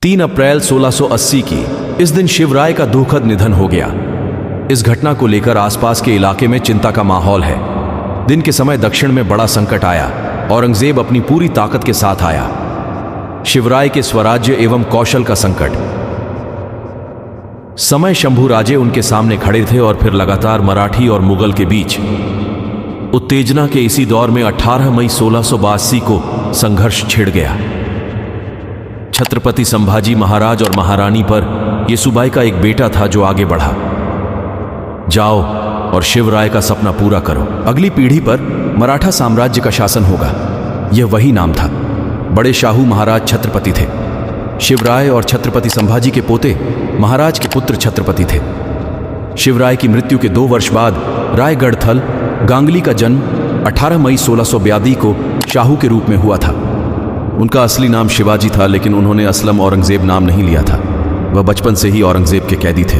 3 अप्रैल 1680 की इस दिन शिवराय का दुखद निधन हो गया। इस घटना को लेकर आसपास के इलाके में चिंता का माहौल है। दिन के समय दक्षिण में बड़ा संकट आया। औरंगजेब अपनी पूरी ताकत के साथ आया। शिवराय के स्वराज्य एवं कौशल का संकट। समय शंभू राजे उनके सामने खड़े थे और फिर लगातार मराठी और मुगल के बीच उत्तेजना के इसी दौर में 18 मई 1682 को संघर्ष छिड़ गया। छत्रपति संभाजी महाराज और महारानी पर येसुबाई का एक बेटा था जो आगे बढ़ा। जाओ और शिवराय का सपना पूरा करो। अगली पीढ़ी पर मराठा साम्राज्य का शासन होगा। यह वही नाम था। बड़े शाहू महाराज छत्रपति थे। शिवराय और छत्रपति संभाजी के पोते महाराज के पुत्र छत्रपति थे। शिवराय की मृत्यु के 2 वर्ष बाद रायगढ़ थल गांगली का जन्म 18 मई 1682 को शाहू के रूप में हुआ था। उनका असली नाम शिवाजी था, लेकिन उन्होंने असलम औरंगजेब नाम नहीं लिया था। वह बचपन से ही औरंगजेब के कैदी थे।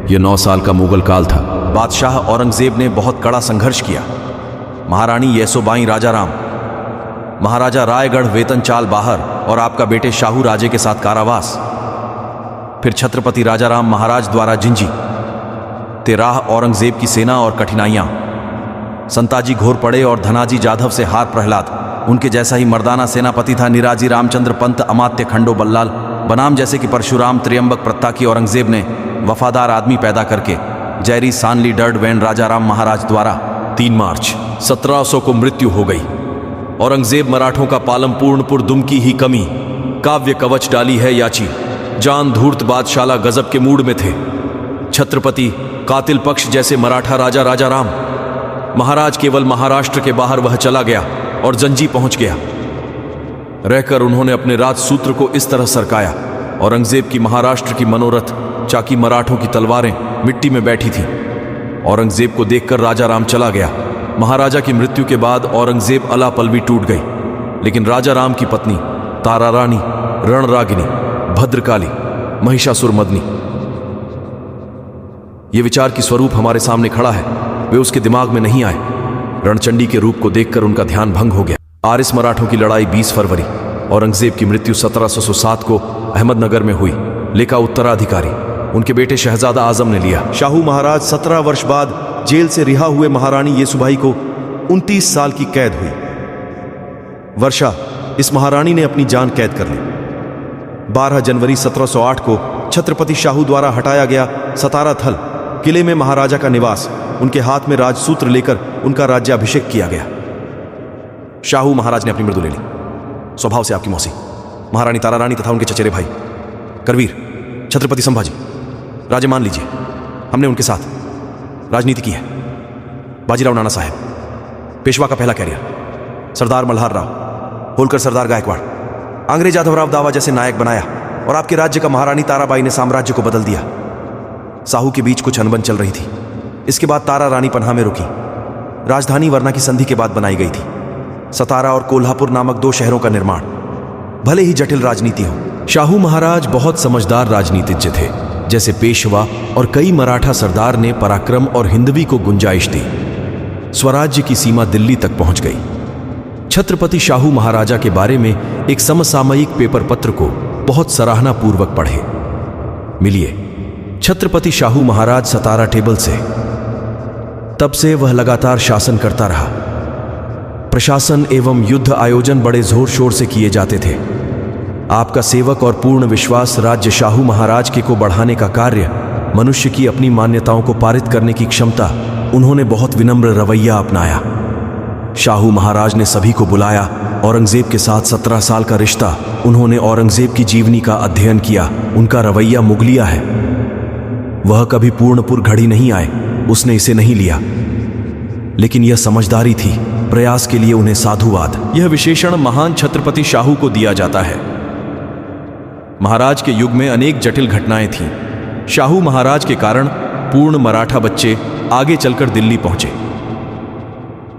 यह 9 साल का मुगल काल था। बादशाह औरंगजेब ने बहुत कड़ा संघर्ष किया। महारानी येसुबाई राजाराम, महाराजा रायगढ़ वेतन चाल बाहर और आपका बेटे शाहू राजे के साथ कारावास। फिर छत्रपति राजाराम महाराज द्वारा जिंजी, तेराह औरंगजेब की सेना और कठिनाइयां। संताजी घोर पड़े और धनाजी जाधव से हार प्रहलाद। उनके जैसा ही मर्दाना सेनापति था निराजी रामचंद्र पंत अमात्य खंडो बल्लाल बनाम जैसे कि परशुराम त्र्यंबक प्रत्ता की औरंगजेब ने वफादार आदमी पैदा करके जैरी सानली डर्ड वैन राजाराम महाराज द्वारा 3 मार्च 1700 को मृत्यु हो गई। औरंगजेब मराठों का पालम पूर्णपुर दुमकी ही कमी काव्य कवच डाली है याची। जान धूर्त बादशाला गजब के मूड में थे। छत्रपति कातिल पक्ष जैसे मराठा राजा राजाराम महाराज केवल महाराष्ट्र के बाहर वह चला गया और जंजी पहुंच गया। रहकर उन्होंने अपने राजसूत्र को इस तरह सरकाया। औरंगजेब की महाराष्ट्र की मनोरथ चाकी मराठों की तलवारें मिट्टी में बैठी थी। औरंगजेब को देखकर राजाराम चला गया। महाराजा की मृत्यु के बाद औरंगजेब अला पलवी टूट गई, लेकिन राजाराम की पत्नी तारा रानी, रणरागिनी, भद्रकाली, महिषासुरमर्दिनी, ये विचार की स्वरूप हमारे सामने खड़ा है। वे उसके दिमाग में नहीं आए। रणचंडी के रूप को देखकर उनका ध्यान भंग हो गया। आरिस मराठों की लड़ाई 20 फरवरी। औरंगजेब की मृत्यु 1707 को अहमदनगर में हुई। लेखा उत्तराधिकारी उनके बेटे शहजादा आजम ने लिया। शाहू महाराज 17 वर्ष बाद जेल से रिहा हुए। महारानी येसुबाई को 29 साल की कैद हुई। वर्षा, इस महारानी ने अपनी जान कैद कर ली। 12 जनवरी 1708 को छत्रपति शाहू द्वारा हटाया गया सतारा थल किले में महाराजा का निवास। उनके हाथ में राजसूत्र लेकर उनका राज्याभिषेक किया गया। शाहू महाराज ने अपनी मृत्यु ले ली। स्वभाव से आपकी मौसी महारानी तारा रानी तथा उनके चचेरे भाई करवीर छत्रपति संभाजी राजे मान लीजिए, हमने उनके साथ राजनीति की है। बाजीराव नाना साहेब, पेशवा का पहला कैरियर, सरदार मल्हार राव, होलकर सरदार गायकवाड़, अंग्रेज यादवराव दावा जैसे नायक बनाया और आपके राज्य का महारानी ताराबाई ने साम्राज्य को बदल दिया। साहू के बीच कुछ अनबन चल रही थी। इसके बाद तारा रानी पन्हा में रुकी। राजधानी वरना की संधि के बाद बनाई गई थी। सतारा और कोल्हापुर नामक 2 शहरों का निर्माण। भले ही जटिल राजनीति हो, शाहू महाराज बहुत समझदार राजनीतिज्ञ थे। जैसे पेशवा और कई मराठा सरदार ने पराक्रम और हिंदवी को गुंजाइश दी। स्वराज्य की सीमा दिल्ली तक पहुंच गई। छत्रपति शाहू महाराजा के बारे में एक समसामयिक पेपर पत्र को बहुत सराहना पूर्वक पढ़े। मिलिए छत्रपति शाहू महाराज सतारा टेबल से। तब से वह लगातार शासन करता रहा। प्रशासन एवं युद्ध आयोजन बड़े जोर शोर से किए जाते थे। आपका सेवक और पूर्ण विश्वास राज्य शाहू महाराज के को बढ़ाने का कार्य, मनुष्य की अपनी मान्यताओं को पारित करने की क्षमता, उन्होंने बहुत विनम्र रवैया अपनाया। शाहू महाराज ने सभी को बुलाया। औरंगजेब के साथ 17 साल का रिश्ता। उन्होंने औरंगजेब की जीवनी का अध्ययन किया। उनका रवैया मुगलिया है। वह कभी पूर्णपुर घड़ी नहीं आए, उसने इसे नहीं लिया, लेकिन यह समझदारी थी। प्रयास के लिए उन्हें साधुवाद, यह विशेषण महान छत्रपति शाहू को दिया जाता है। महाराज के युग में अनेक जटिल घटनाएं थीं। शाहू महाराज के कारण पूर्ण मराठा बच्चे आगे चलकर दिल्ली पहुंचे।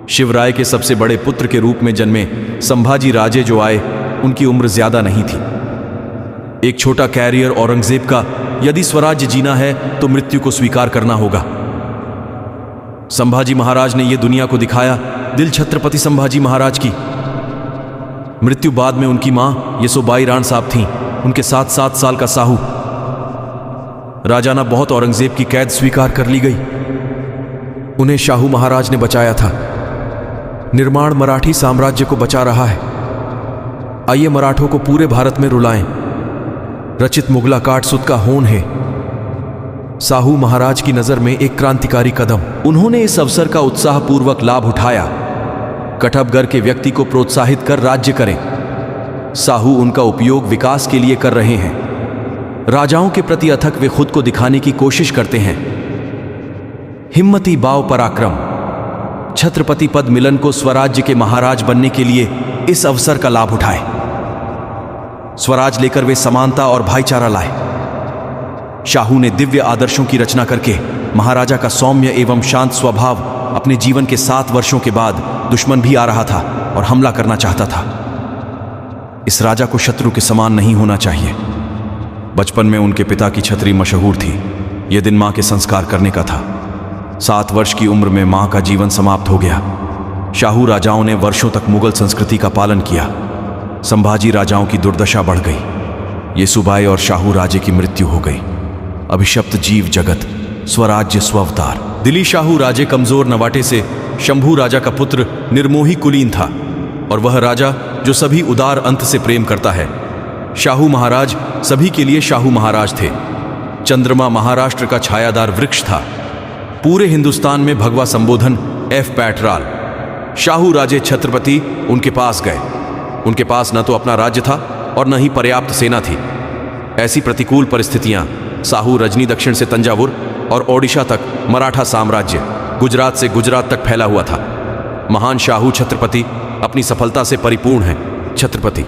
शिवराय के सबसे बड़े पुत्र के रूप में जन्मे संभाजी राजे जो आए, उनकी उम्र ज्यादा नहीं थी। एक छोटा कैरियर औरंगजेब का, यदि स्वराज्य जीना है तो मृत्यु को स्वीकार करना होगा। संभाजी महाराज ने यह दुनिया को दिखाया। दिल छत्रपति संभाजी महाराज की। मृत्यु बाद में उनकी मां येसुबाई राण साहब थीं। उनके साथ 7 साल का साहू। राजाना बहुत औरंगजेब की कैद स्वीकार कर ली गई। उन्हें शाहू महाराज ने बचाया था। निर्माण मराठी साम्राज्य को बचा रहा है। आइए मराठों को पूरे भारत में रुलाएं। रचित मुगला काटसुत का होन है। साहू महाराज की नजर में एक क्रांतिकारी कदम। उन्होंने इस अवसर का उत्साहपूर्वक लाभ उठाया। कठबगर के व्यक्ति को प्रोत्साहित कर राज्य करें। साहू उनका उपयोग विकास के लिए कर रहे हैं। राजाओं के प्रति अथक वे खुद को दिखाने की कोशिश करते हैं। हिम्मती बाव पराक्रम। छत्रपति पद मिलन को स्वराज्य के महाराज बनने के लिए इस अवसर का लाभ उठाए। स्वराज लेकर वे समानता और भाईचारा लाए। शाहू ने दिव्य आदर्शों की रचना करके महाराजा का सौम्य एवं शांत स्वभाव अपने जीवन के 7 वर्षों के बाद दुश्मन भी आ रहा था और हमला करना चाहता था। इस राजा को शत्रु के समान नहीं होना चाहिए। बचपन में उनके पिता की छतरी मशहूर थी। यह दिन मां के संस्कार करने का था। 7 वर्ष की उम्र में मां का जीवन समाप्त हो गया। शाहू राजाओं ने वर्षों तक मुगल संस्कृति का पालन किया। संभाजी राजाओं की दुर्दशा बढ़ गई। येसुबाई और शाहू राजे की मृत्यु हो गई। अभिशप्त जीव जगत, स्वराज्य स्वावतार। दिली शाहू राजे कमजोर नवाटे से शंभू राजा का पुत्र निर्मोही कुलीन था, और वह राजा जो सभी उदार अंत से प्रेम करता है। शाहू महाराज सभी के लिए शाहू महाराज थे। चंद्रमा महाराष्ट्र का छायादार वृक्ष था। पूरे हिंदुस्तान में भगवा संबोधन एफ पैटराल। शाहू राजे छत्रपति उनके पास गए। उनके पास न तो अपना राज्य था और न ही पर्याप्त सेना थी। ऐसी प्रतिकूल परिस्थितियां साहू रजनी दक्षिण से तंजावुर और ओडिशा तक मराठा साम्राज्य, गुजरात से गुजरात तक फैला हुआ था। महान शाहू छत्रपति अपनी सफलता से परिपूर्ण है। छत्रपति